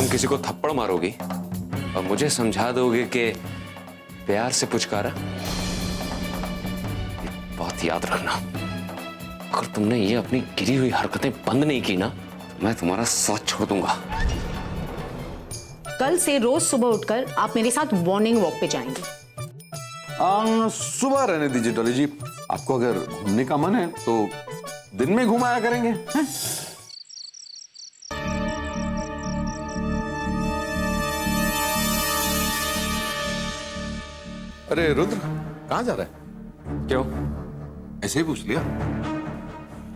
तुम किसी को थप्पड़ मारोगी और मुझे समझा दोगे कि प्यार से पुचकारा। बात याद रखना, अगर तुमने ये अपनी गिरी हुई हरकतें बंद नहीं की ना तो मैं तुम्हारा साथ छोड़ दूंगा। कल से रोज सुबह उठकर आप मेरे साथ मॉर्निंग वॉक पे जाएंगे। सुबह रहने दीजिए डॉली जी, आपको अगर घूमने का मन है तो दिन में घुमाया करेंगे हैं? अरे रुद्र, कहाँ जा रहा है? क्यों? ऐसे ही पूछ लिया।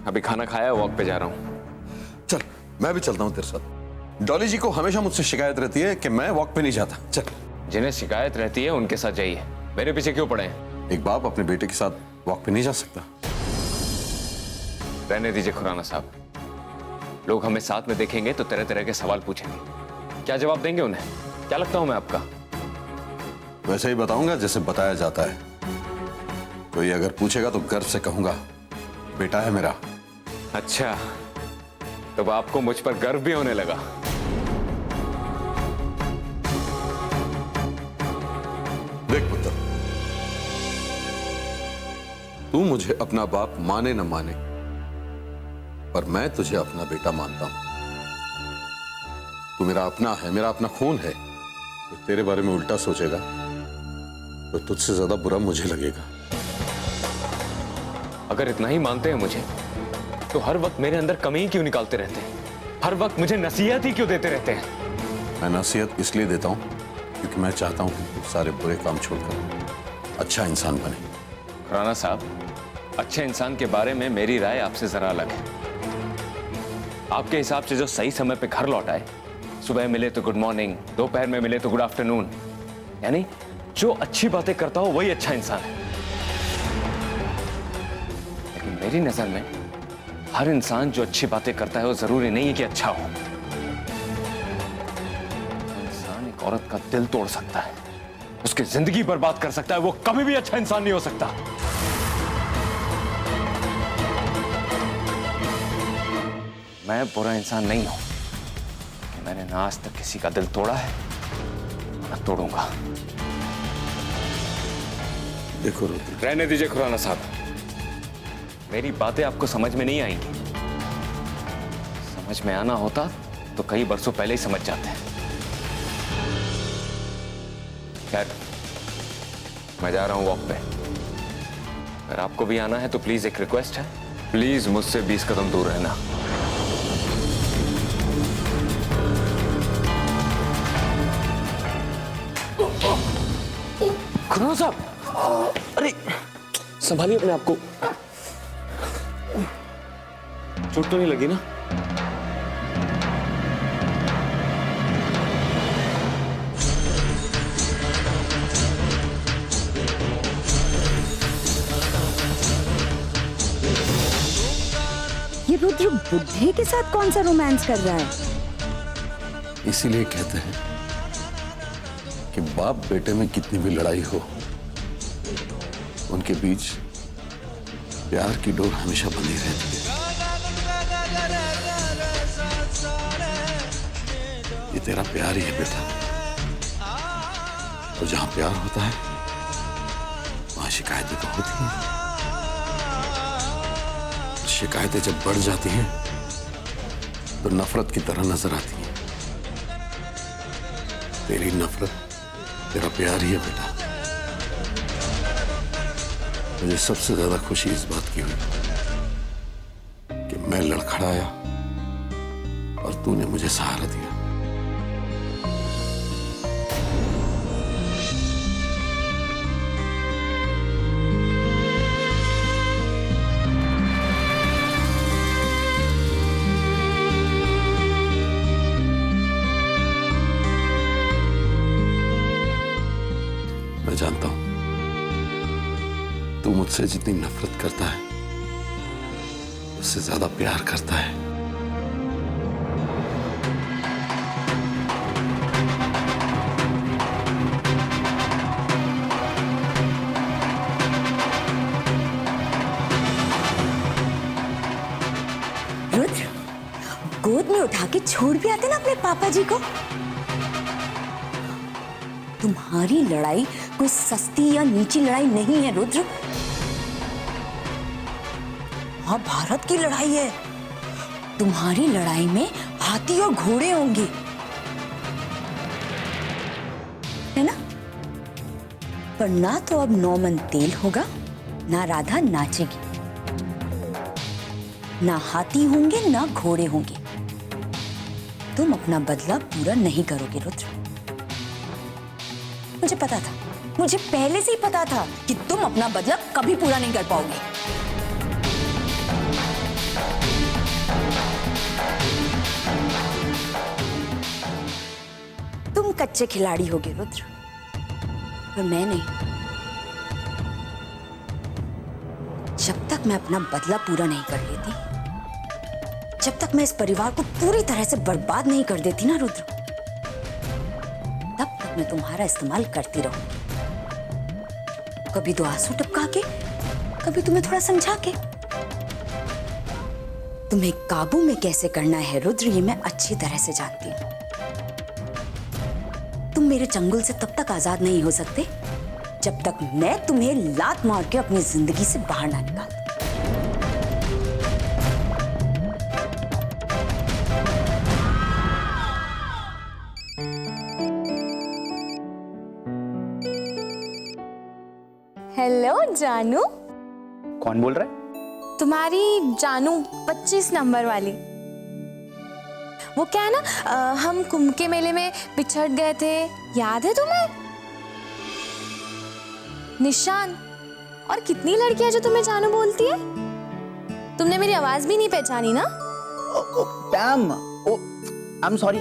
अभी खाना खाया, वॉक पे जा रहा हूँ। चल मैं भी चलता हूँ तेरे साथ। डॉली जी को हमेशा मुझसे शिकायत रहती है कि मैं वॉक पे नहीं जाता। चल। जिन्हें शिकायत रहती है उनके साथ जाइए, मेरे पीछे क्यों पड़े हैं? एक बाप अपने बेटे के साथ वॉक पे नहीं जा सकता। रहने दीजिए खुराना साहब, लोग हमें साथ में देखेंगे तो तरह तरह के सवाल पूछेंगे, क्या जवाब देंगे उन्हें? क्या लगता हूं मैं आपका? वैसे ही बताऊंगा जैसे बताया जाता है। कोई अगर पूछेगा तो गर्व से कहूंगा बेटा है मेरा। अच्छा, तो आपको मुझ पर गर्व भी होने लगा। देख पुत्र, तू मुझे अपना बाप माने न माने, पर मैं तुझे अपना बेटा मानता हूं। तू मेरा अपना है, मेरा अपना खून है। तो तेरे बारे में उल्टा सोचेगा तो तुझसे ज्यादा बुरा मुझे लगेगा। अगर इतना ही मानते हैं मुझे, तो हर वक्त मेरे अंदर कमी क्यों निकालते रहते हैं? हर वक्त मुझे नसीहत ही क्यों देते रहते हैं? मैं नसीहत इसलिए देता हूं क्योंकि मैं चाहता हूं कि तू सारे बुरे काम छोड़कर अच्छा इंसान बने। खुराना साहब, अच्छे इंसान के बारे में मेरी राय आपसे जरा अलग है। आपके हिसाब से जो सही समय पे घर लौट आए, सुबह मिले तो गुड मॉर्निंग, दोपहर में मिले तो गुड आफ्टरनून, यानी जो अच्छी बातें करता हो वही अच्छा इंसान है। लेकिन मेरी नजर में हर इंसान जो अच्छी बातें करता है वो जरूरी नहीं है कि अच्छा हो। इंसान एक औरत का दिल तोड़ सकता है, उसकी जिंदगी बर्बाद कर सकता है, वो कभी भी अच्छा इंसान नहीं हो सकता। मैं बुरा इंसान नहीं हूं, मैंने ना आज तक किसी का दिल तोड़ा है, ना तोड़ूंगा। देखो रुद्र, रहने दीजिए खुराना साहब, मेरी बातें आपको समझ में नहीं आएंगी। समझ में आना होता तो कई बरसों पहले ही समझ जाते हैं। खैर, मैं जा रहा हूं वॉक पे। अगर आपको भी आना है तो प्लीज एक रिक्वेस्ट है, प्लीज मुझसे 20 कदम दूर रहना। खुराना साहब, अरे संभालिए अपने आप को, चोट तो नहीं लगी ना? ये रुद्र बुद्धे के साथ कौन सा रोमांस कर रहा है? इसीलिए कहते हैं कि बाप बेटे में कितनी भी लड़ाई हो, उनके बीच प्यार की डोर हमेशा बंधी रहती है। ये तेरा प्यार ही है बेटा, और जहां प्यार होता है वहां शिकायतें तो होती हैं। शिकायतें जब बढ़ जाती हैं तो नफरत की तरह नजर आती हैं। तेरी नफरत तेरा प्यार ही है बेटा। मुझे सबसे ज्यादा खुशी इस बात की हुई कि मैं लड़खड़ाया और तूने मुझे सहारा दिया। मैं जानता हूं तू मुझसे जितनी नफरत करता है उससे ज्यादा प्यार करता है। रुद्र, गोद गोद में उठा के छोड़ भी आते ना अपने पापा जी को। तुम्हारी लड़ाई कोई सस्ती या नीची लड़ाई नहीं है रुद्र। हाँ, भारत की लड़ाई है। तुम्हारी लड़ाई में हाथी और घोड़े होंगे, है ना? पर ना तो अब 9 मन तेल होगा, ना राधा नाचेगी, ना हाथी होंगे ना घोड़े होंगे। तुम अपना बदला पूरा नहीं करोगे रुद्र। मुझे पता था, मुझे पहले से ही पता था कि तुम अपना बदला कभी पूरा नहीं कर पाओगे। तुम कच्चे खिलाड़ी होगे रुद्र, पर मैं नहीं। जब तक मैं अपना बदला पूरा नहीं कर लेती, जब तक मैं इस परिवार को पूरी तरह से बर्बाद नहीं कर देती ना रुद्र, तब तक मैं तुम्हारा इस्तेमाल करती रहूंगी। कभी तो आंसू टपका के, कभी तुम्हें थोड़ा समझा के। तुम्हें काबू में कैसे करना है रुद्र, ये मैं अच्छी तरह से जानती हूँ। तुम मेरे चंगुल से तब तक आजाद नहीं हो सकते जब तक मैं तुम्हें लात मार के अपनी जिंदगी से बाहर ना निकाल। हेलो जानू। कौन बोल रहा है? तुम्हारी जानू 25 नंबर वाली। वो क्या है ना, हम कुंभ के मेले में बिछड़ गए थे, याद है तुम्हें? निशान। और कितनी लड़कियां जो तुम्हें जानू बोलती है। तुमने मेरी आवाज भी नहीं पहचानी ना? पैम, आई एम सॉरी।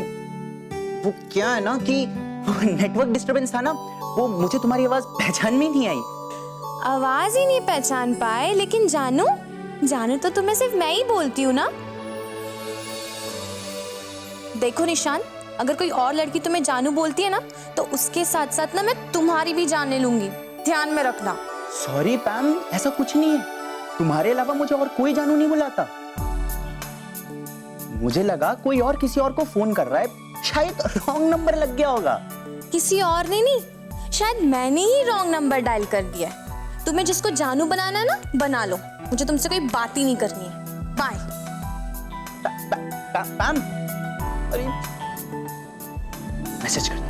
वो क्या है ना कि नेटवर्क डिस्टरबेंस था ना, वो मुझे तुम्हारी आवाज पहचान में नहीं आई। आवाज ही नहीं पहचान पाए, लेकिन जानू जानू तो तुम्हें सिर्फ मैं ही बोलती हूँ ना। देखो निशान, अगर कोई और लड़की तुम्हें जानू बोलती है ना, तो उसके साथ साथ ना मैं तुम्हारी भी जान ले लूंगी, ध्यान में रखना। सॉरी पैम, ऐसा कुछ नहीं है। तुम्हारे अलावा मुझे और कोई जानू नहीं बुलाता। मुझे लगा कोई और किसी और को फोन कर रहा है, शायद रॉन्ग नंबर लग गया होगा। किसी और ने नहीं, शायद मैंने ही रॉन्ग नंबर डायल कर दिया है। तुम्हें जिसको जानू बनाना है ना, बना लो। मुझे तुमसे कोई बात ही नहीं करनी है। बाय। पैम, अरे मैसेज कर।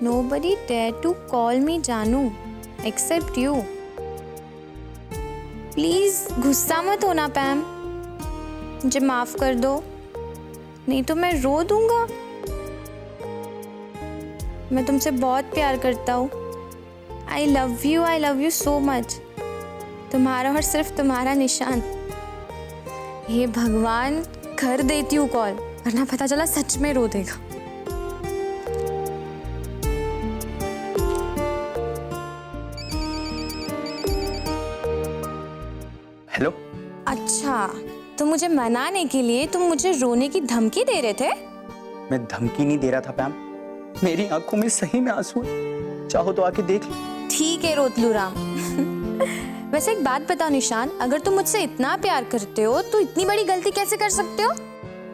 Nobody dare to call me जानू except you. प्लीज गुस्सा मत होना पैम, मुझे माफ कर दो, नहीं तो मैं रो दूंगा। मैं तुमसे बहुत प्यार करता हूँ। आई लव यू सो मच। तुम्हारा और सिर्फ तुम्हारा निशान। हे भगवान, कर देती हूँ कॉल, वरना पता चला सच में रो देगा। हेलो। अच्छा, तो मुझे मनाने के लिए तुम मुझे रोने की धमकी दे रहे थे? मैं धमकी नहीं दे रहा था पैम, मेरी आंखों में सही में आंसू है, चाहो तो आके देख लो। ठीक है रोतलू राम। वैसे एक बात बताओ निशान, अगर तुम मुझसे इतना प्यार करते हो तो इतनी बड़ी गलती कैसे कर सकते हो?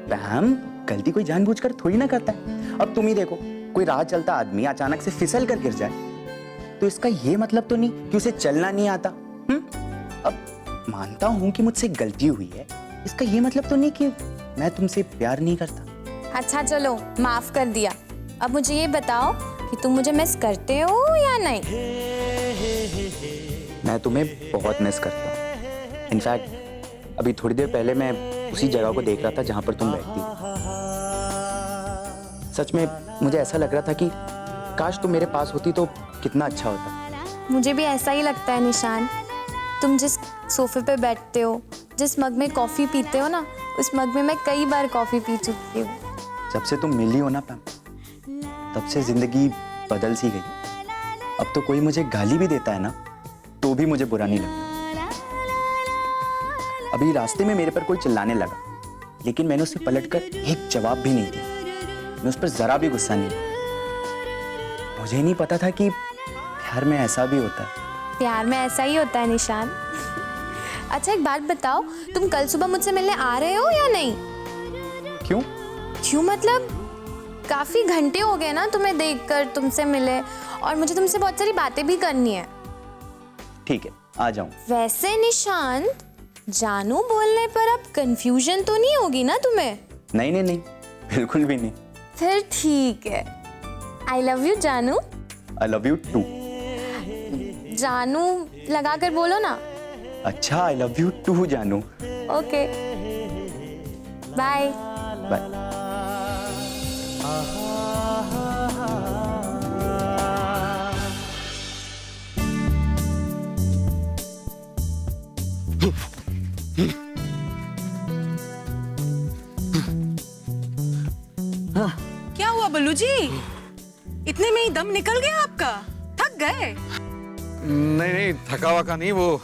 पैम, गलती कोई जानबूझकर थोड़ी ना करता है। अब तुम ही देखो, कोई राह चलता आदमी अचानक से फिसल कर गिर जाए, तो इसका ये मतलब तो नहीं कि उसे चलना नहीं आता। अब मानता हूं कि मुझसे गलती हुई है, इसका ये मतलब तो नहीं कि मैं तुमसे प्यार नहीं करता। अच्छा चलो, माफ कर दिया। अब मुझे ये बताओ कि तुम मुझे मिस करते हो या नहीं? मैं तुम्हें बहुत मिस करता हूँ। इनफैक्ट अभी थोड़ी देर पहले मैं उसी जगह को देख रहा था जहां पर तुम बैठती। सच में मुझे ऐसा लग रहा था कि काश तुम मेरे पास होती तो कितना अच्छा होता। मुझे भी ऐसा ही लगता है निशान। तुम जिस सोफे पे बैठते हो, जिस मग में कॉफी पीते हो ना, उस मग में मैं कई बार कॉफी पी चुकी हूँ। जब से तुम मिली हो ना पैम, तब से जिंदगी बदल सी गई। अब तो कोई मुझे गाली भी देता है ना, तो भी मुझे बुरा नहीं लगता। अभी रास्ते में मेरे पर कोई चिल्लाने लगा, लेकिन मैंने उसे पलटकर एक जवाब भी नहीं दिया। मैं उस पर जरा भी गुस्सा नहीं हुआ। मुझे नहीं पता था कि प्यार में ऐसा भी होता है। प्यार में ऐसा ही होता है निशान। अच्छा एक बात बताओ, तुम कल सुबह मुझसे मिलने आ रहे हो या नहीं? क्यों? क्यों मतलब काफी घंटे हो गए ना तुम्हें देखकर, तुमसे मिले, और मुझे तुमसे बहुत सारी बातें भी करनी है। ठीक है, आ जाऊं। वैसे निशांत, जानू बोलने पर अब कंफ्यूजन तो नहीं होगी ना तुम्हें? नहीं नहीं नहीं, बिल्कुल भी नहीं। फिर ठीक है। आई लव यू जानू। I love you too. जानू लगा कर बोलो ना। अच्छा, आई लव यू टू जानू। Okay bye. बाय। क्या हुआ बल्लू जी? इतने में ही दम निकल गया आपका? थक गए? नहीं नहीं, थका वका नहीं, वो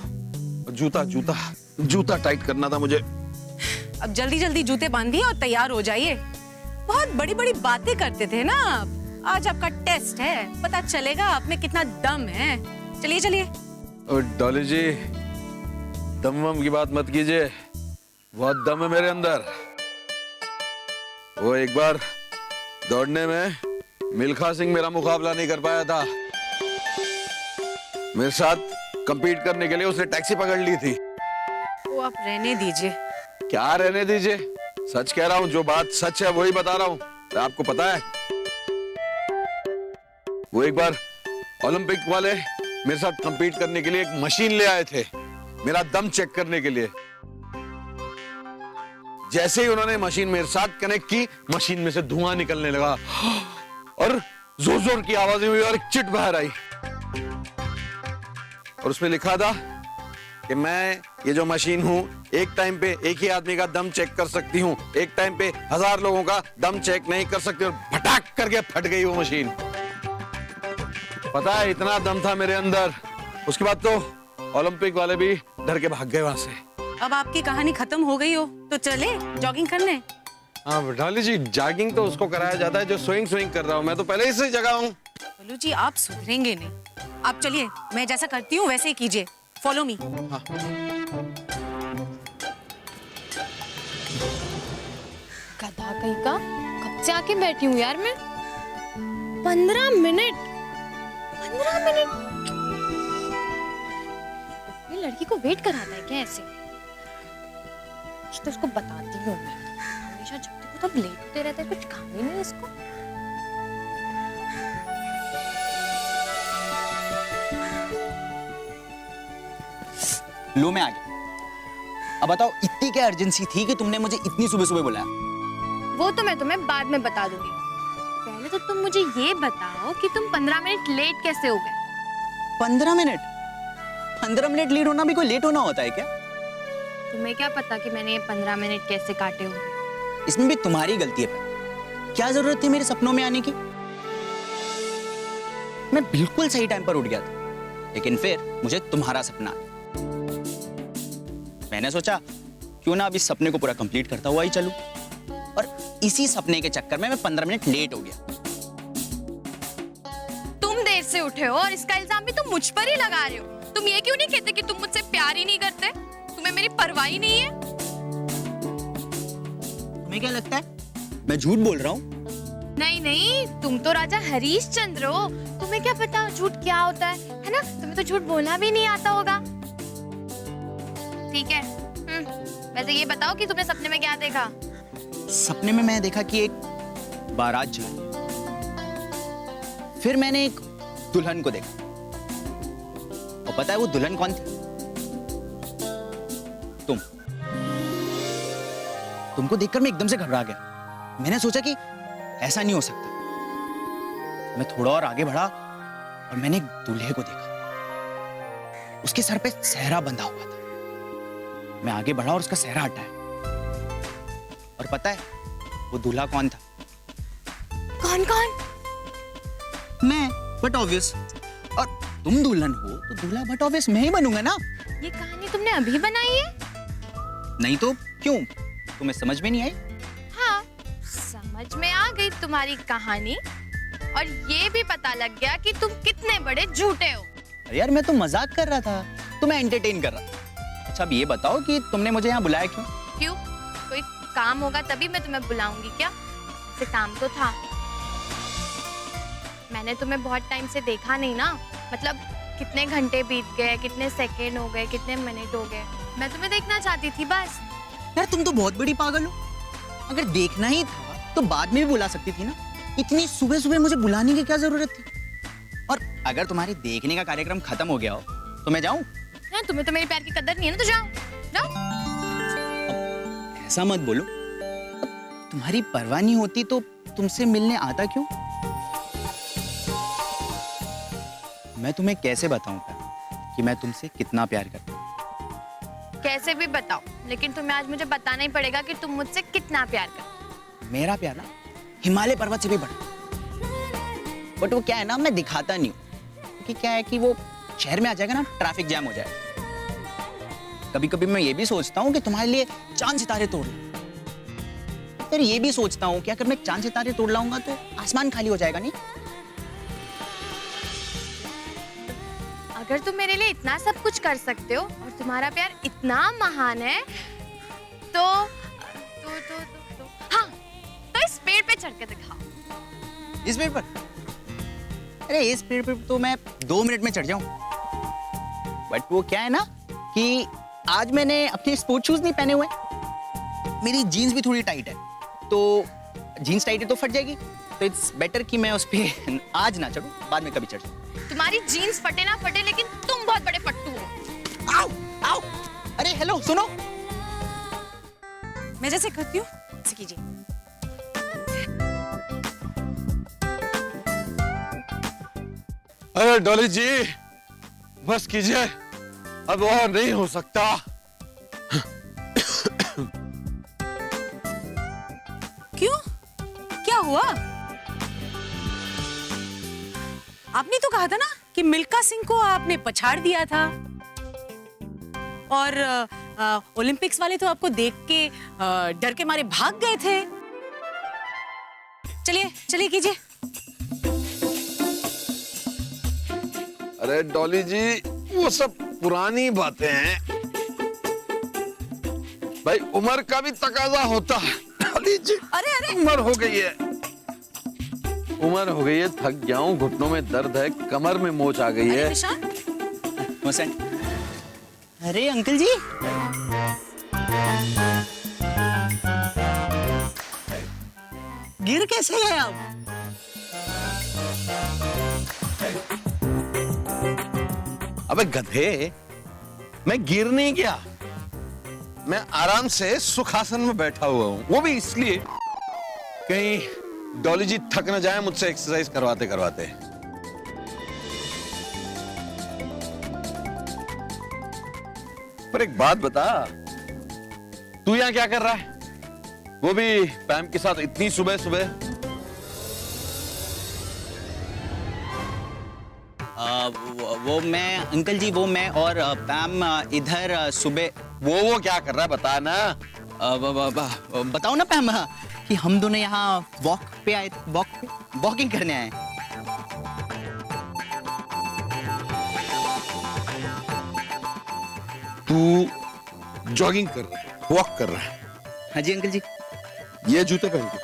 जूता जूता जूता टाइट करना था मुझे। अब जल्दी जल्दी जूते बांधिए और तैयार हो जाइए। बहुत बड़ी बड़ी बातें करते थे ना आप। आज आपका टेस्ट है, पता चलेगा आप में कितना दम है। चलिए चलिए। डॉली जी, दम वम की बात मत कीजिए, बहुत दम है मेरे अंदर। वो एक बार दौड़ने में मिल्खा सिंह मेरा मुकाबला नहीं कर पाया था। मेरे साथ compete करने के लिए उसने टैक्सी पकड़ ली थी। वो आप रहने दीजिए। क्या रहने दीजिए, सच कह रहा हूँ, जो बात सच है वही बता रहा हूँ। आपको पता है, वो एक बार ओलंपिक वाले मेरे साथ compete करने के लिए एक मशीन ले आए थे, मेरा दम चेक करने के लिए। जैसे ही उन्होंने मशीन मेरे साथ कनेक्ट की, मशीन में से धुआं निकलने लगा और जोर जोर की आवाजें हुई और एक चिट बाहर आई, और उसमें लिखा था कि मैं ये जो मशीन हूं, एक टाइम पे एक ही आदमी का दम चेक कर सकती हूं, एक टाइम पे 1000 लोगों का दम चेक नहीं कर सकती। और फटाक करके फट गई वो मशीन। पता है, इतना दम था मेरे अंदर। उसके बाद तो ओलंपिक वाले भी डर के भाग गए वहां से। अब आपकी कहानी खत्म हो गई हो तो चले जॉगिंग करने। हाँ डाली जी, जॉगिंग तो उसको कराया जाता है जो स्विंग कर रहा हूँ। मैं तो पहले ही से जगा हूँ। बल्लू जी आप सुधरेंगे नहीं। आप चलिए, मैं जैसा करती हूँ वैसे ही कीजिए। Follow me. गधा कहीं का, कब से आके बैठी हूँ यार मैं। 15 मिनट 15 मिनट ये लड़की को वेट कराता है क्या ऐसे? कुछ तो उसको बताती हूँ मैं। हमेशा जब देखो तब लेट होते रहता है, कुछ काम ही नहीं है इसको। लो मैं आ गया। अब बताओ, इतनी क्या अर्जेंसी थी कि तुमने मुझे इतनी सुबह सुबह बुलाया? वो तो मैं तुम्हें बाद में बता दूंगी। पहले तो तुम मुझे ये बताओ कि तुम 15 मिनट लेट कैसे हो गए? 15 मिनट? 15 मिनट लेट होना भी कोई लेट होना होता है क्या? तुम्हें क्या पता कि मैंने ये 15 मिनट कैसे काटे होंगे? इसमें भी तुम्हारी गलती है। क्या जरूरत थी मेरे सपनों में आने की? मैं बिल्कुल सही टाइम पर उठ गया था, लेकिन फिर मुझे तुम्हारा सपना आया। मैंने सोचा क्यों ना अब इस सपने को पूरा कंप्लीट करता हुआ ही चलूं, और इसी सपने के चक्कर में मैं 15 मिनट लेट हो गया। तुम देर से उठे हो और इसका इल्जाम भी तुम मुझ पर ही लगा रहे हो। तुम ये क्यों नहीं कहते कि तुम मुझसे प्यार ही नहीं करते? तुम्हें मेरी परवाह ही नहीं है? तुम्हें क्या लगता है मैं झूठ बोल रहा हूँ? नहीं नहीं, तुम तो राजा हरीश चंद्र हो। तुम्हें क्या पता झूठ क्या होता है ना? तुम्हें तो झूठ बोलना भी नहीं आता होगा। ठीक है, वैसे ये बताओ कि तुमने सपने में क्या देखा? सपने में मैं देखा कि एक बारात जा रही, फिर मैंने एक दुल्हन को देखा, और पता है वो दुल्हन कौन थी? तुमको देखकर मैं एकदम से घबरा गया। मैंने सोचा कि ऐसा नहीं हो सकता। मैं थोड़ा और आगे बढ़ा और मैंने एक दूल्हे को देखा। उसके सर पे सेहरा बंधा हुआ था। मैं आगे बढ़ा और उसका सेहरा हटाया, और पता है वो दूल्हा कौन था? कौन कौन? मैं, बट ऑब्वियस। और तुम दुल्हन हो तो दूल्हा बट ऑब्वियस मैं ही बनूंगा ना। ये कहानी तुमने अभी बनाई है? नहीं तो क्यों? तुम्हें समझ में नहीं आई? हाँ, समझ में आ गई तुम्हारी कहानी और ये भी पता लग गया कि तुम कितने बड़े झूठे हो। अरे यार मैं तो मजाक कर रहा था, तुम्हें एंटरटेन कर रहा था। अच्छा अब ये बताओ कि तुमने मुझे यहाँ बुलाया क्यों? क्यों? कोई काम होगा तभी मैं तुम्हें बुलाऊंगी क्या? से काम तो था। मैंने तुम्हें बहुत टाइम से देखा नहीं ना, मतलब कितने घंटे बीत गए, कितने सेकंड हो गए, कितने मिनट हो गए, मैं तुम्हें देखना चाहती थी बस। यार तुम तो बहुत बड़ी पागल हो। अगर देखना ही था तो बाद में भी बुला सकती थी ना। इतनी सुबह सुबह मुझे बुलाने की क्या जरूरत थी? और अगर तुम्हारे देखने का कार्यक्रम खत्म हो गया हो तो मैं जाऊं? हाँ, तुम्हें तो मेरे प्यार की कदर नहीं है ना, तो जाओ जाओ। ऐसा मत बोलो। तुम्हारी परवाह नहीं होती तो तुमसे मिलने आता क्यों? मैं तुम्हें कैसे बताऊं कि मैं तुमसे कितना प्यार करता हूं? कैसे भी बताओ, लेकिन तुम्हें आज मुझे बताना ही पड़ेगा कि तुम मुझसे कितना प्यार करते हो। मेरा प्यार ना हिमालय पर्वत से भी बड़ा। बट वो क्या है ना, मैं दिखाता नहीं हूँ क्योंकि क्या है कि वो शहर में आ जाएगा ना, ट्रैफिक जैम हो जाए। कभी कभी मैं ये भी सोचता हूँ कि तुम्हारे लिए चांद सितारे तोड़ लूं। फिर ये भी सोचता हूँ कि अगर मैं चांद सितारे तोड़ लाऊंगा तो आसमान खाली हो जाएगा नहीं? अगर तुम मेरे लिए इतना सब कुछ कर सकते हो और तुम्हारा प्यार इतना महान है तो हाँ, तो इस पेड़ पे चढ़ के दिखाओ। इस पेड़ पर? अरे इस पेड़ पर तो मैं 2 मिनट में चढ़ जाऊं। बट वो क्या है ना कि आज मैंने अपने स्पोर्ट शूज नहीं पहने हुए, मेरी जीन्स भी थोड़ी टाइट है, तो जीन्स टाइट है तो फट जाएगी। तो इट्स बेटर कि मैं उस पे आज ना चढ़ूं, बाद में कभी चढ़ जाऊं। तुम्हारी जीन्स फटे ना फटे, लेकिन तुम बहुत बड़े फट्टू हो। आओ आओ, अरे हेलो सुनो। मैं जैसे करती हूँ ऐसे कीजिए। अरे डॉली जी बस कीजिए, अब और नहीं हो सकता। क्यों? क्या हुआ? आपने तो कहा था ना कि मिल्खा सिंह को आपने पछाड़ दिया था, और ओलंपिक्स वाले तो आपको देख के डर के मारे भाग गए थे। चलिए चलिए कीजिए। अरे डॉली जी वो सब पुरानी बातें हैं भाई, उम्र का भी तकाजा होता है। डॉली जी अरे अरे उम्र हो गई है, उम्र हो गई है, थक गया हूँ, घुटनों में दर्द है, कमर में मोच आ गई है। निशान, अरे अंकल जी, गिर कैसे गए आप? अबे गधे, मैं गिर नहीं गया, मैं आराम से सुखासन में बैठा हुआ हूँ, वो भी इसलिए कहीं डॉली जी थक न जाए मुझसे एक्सरसाइज करवाते करवाते। पर एक बात बता, तू यहाँ क्या कर रहा है? वो भी पैम के साथ इतनी सुबह सुबह? वो मैं अंकल जी, वो मैं और पैम इधर सुबह। वो क्या कर रहा है बता ना। बताओ ना पैम, कि हम दोनों यहाँ वॉक पे आए, वॉकिंग करने आए। तू जॉगिंग कर रहा है, वॉक कर रहा है? हाँ जी अंकल जी। ये जूते पहन के?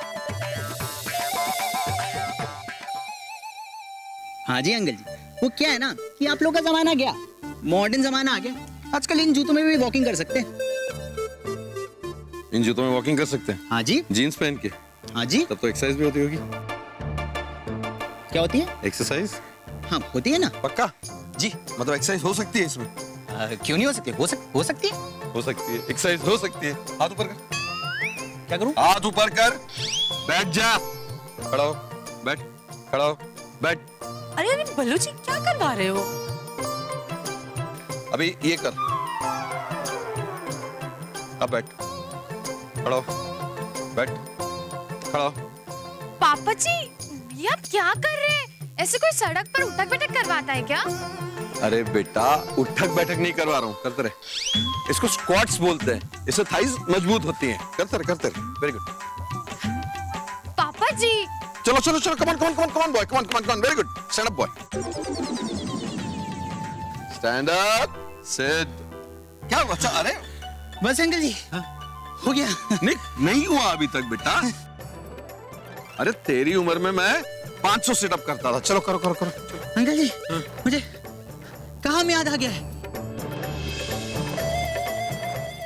हाँ जी अंकल जी। वो क्या है ना कि आप लोग का जमाना गया, मॉडर्न जमाना आ गया, आजकल इन जूतों में भी वॉकिंग कर सकते हैं। इन जूतों में वॉकिंग कर सकते हैं? हाँ जी। जीन्स पहन के? हाँ जी। तब तो एक्सरसाइज भी होती होगी। क्या होती है? एक्सरसाइज? हाँ होती है ना। पक्का? जी। मतलब एक्सरसाइज हो सकती है इसमें? क्यों नहीं हो सकती? हो सकती है। हो सकती है, एक्सरसाइज हो सकती है। हाथ ऊपर कर। क्या करूं? हाथ ऊपर कर, बैठ जा, खड़ा हो, बैठ, खड़ा हो, बैठ। अरे अरे बल्लू जी क्या करवा रहे हो? अभी ये कर, अब बैठ, खड़ा हो, बैठ, खड़ा हो। पापा जी, ये आप क्या कर रहे हैं? ऐसे कोई सड़क पर उठक बैठक करवाता है क्या? अरे बेटा, उठक बैठक नहीं करवा रहा हूँ, करते रहे। इसको स्क्वाट्स बोलते हैं, इससे थाइज मजबूत होती हैं। करते रहे, वेरी गुड। पापा जी चलो चलो चलो, come on boy, come on, very good. Stand up boy, stand up, sit. क्या बच्चा, अरे बस अंकल जी, हो गया। नहीं हुआ अभी तक बेटा। अरे तेरी उम्र में मैं 500 सिटअप करता था। चलो करो। अंकल जी, मुझे काम याद आ गया है।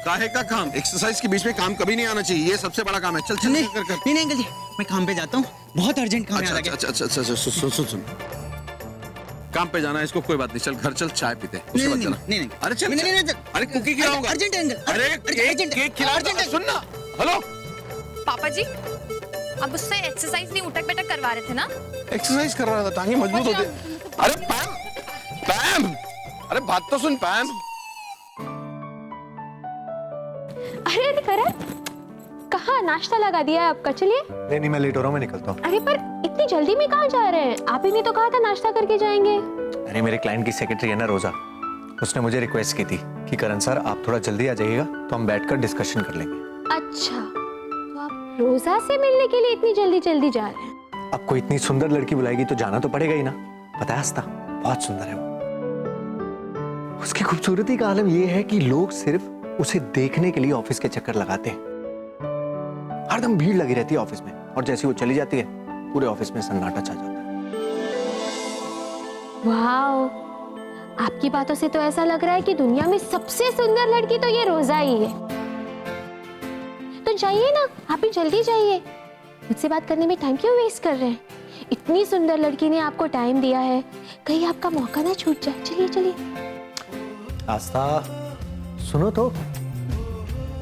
काहे का काम? एक्सरसाइज के बीच में काम कभी नहीं आना चाहिए, ये सबसे बड़ा काम है। चल नहीं कर। नहीं अंकल जी, मैं काम पे जाता हूँ, बहुत अर्जेंट काम याद आ गया। अच्छा, सुन। काम पे जाना है इसको, कोई बात नहीं। चल घर चल, चाय पीते हैं, उसके बाद चला। नहीं। अरे चल। नहीं। अरे कुकी खिलाऊंगा। अर्जेंट है अंकल। अरे अर्जेंट केक खिलाऊंगा। सुन ना। हेलो पापा जी, अब उससे एक्सरसाइज नहीं उठक बैठक करवा रहे थे ना? एक्सरसाइज कर रहा था, टांगे मजबूत होते। अरे पैम, अरे बात तो सुन पैम। अरे करण, कहाँ नाश्ता लगा दिया है आपका? चलिए। नहीं, मैं लेट हो रहा हूँ, मैं निकलता हूँ। अरे पर इतनी जल्दी में कहाँ जा रहे हैं? आप ही ने तो कहा था नाश्ता करके जाएंगे। अरे मेरे क्लाइंट की सेक्रेटरी है ना रोजा, उसने मुझे रिक्वेस्ट की थी कि करण सर आप थोड़ा जल्दी आ जाइएगा तो हम बैठकर डिस्कशन कर लेंगे। अच्छा, तो आप रोजा से मिलने के लिए इतनी जल्दी जा रहे हैं? अब कोई इतनी सुंदर लड़की बुलाएगी तो जाना तो पड़ेगा ही ना। पता है आस्था, बहुत सुंदर है वो। उसकी खूबसूरती का आलम यह है कि लोग सिर्फ उसे देखने के लिए ऑफिस के चक्कर लगाते हैं। हरदम भीड़ लगी रहती है ऑफिस में, और जैसे वो चली जाती है पूरे ऑफिस में सन्नाटा छा जाता है। वाओ, आपकी बातों से तो ऐसा लग रहा है कि दुनिया में सबसे सुंदर लड़की तो ये रोजा ही है। तो जाइए ना, आप भी जल्दी जाइए। मुझसे बात करने में टाइम क्यों वेस्ट कर रहे हैं? इतनी सुंदर लड़की ने आपको टाइम दिया है, कहीं आपका मौका ना छूट जाए। चलिए। आस्था सुनो तो।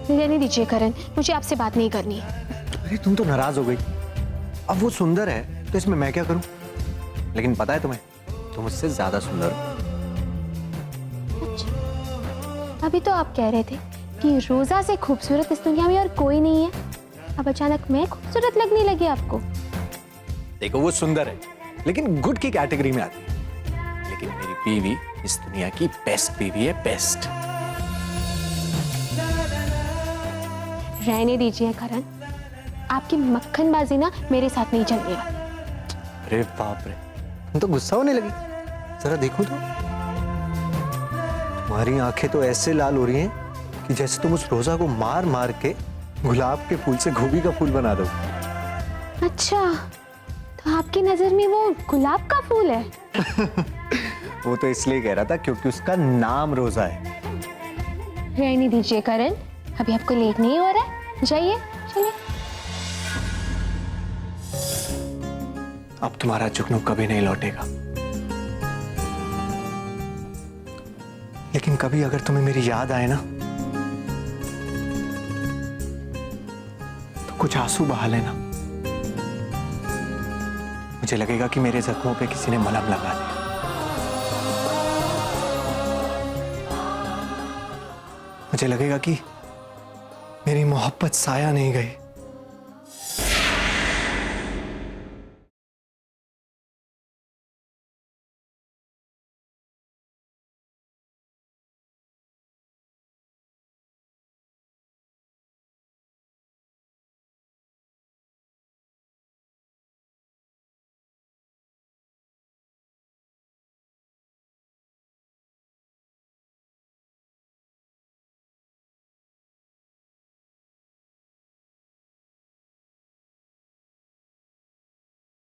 रहने दीजिए करण, मुझे आपसे बात नहीं करनी है। अरे तुम तो नाराज हो गई। अब वो सुंदर है तो इसमें मैं क्या करूं? लेकिन पता है तुम्हें, तुम मुझसे ज्यादा सुंदर हो। अच्छा, अभी तो आप कह रहे थे कि रोजा से खूबसूरत इस दुनिया में और कोई नहीं है, अब अचानक मैं खूबसूरत लगने लगी आपको? देखो वो सुंदर है लेकिन गुड की कैटेगरी में आती है, लेकिन मेरी बीवी इस दुनिया की बेस्ट बीवी है, बेस्ट। रहने दीजिए करण, आपकी मक्खनबाजी ना मेरे साथ नहीं चलने वाली। अरे बाप रे, तुम तो गुस्सा होने लगी। जरा देखो तो, तुम्हारी आंखें तो ऐसे लाल हो रही हैं कि जैसे तुम उस रोजा को मार मार के गुलाब के फूल से गोभी का फूल बना दो। अच्छा, तो आपकी नजर में वो गुलाब का फूल है? वो तो इसलिए कह रहा था क्योंकि उसका नाम रोजा है। रहने दीजिए करण, अभी आपको लेट नहीं हो रहा है, जाइए। चलिए। अब तुम्हारा जुगनू कभी नहीं लौटेगा, लेकिन कभी अगर तुम्हें मेरी याद आए ना तो कुछ आंसू बहा लेना। मुझे लगेगा कि मेरे जख्मों पे किसी ने मलहम लगा दिया। मुझे लगेगा कि मेरी मोहब्बत साया नहीं गई,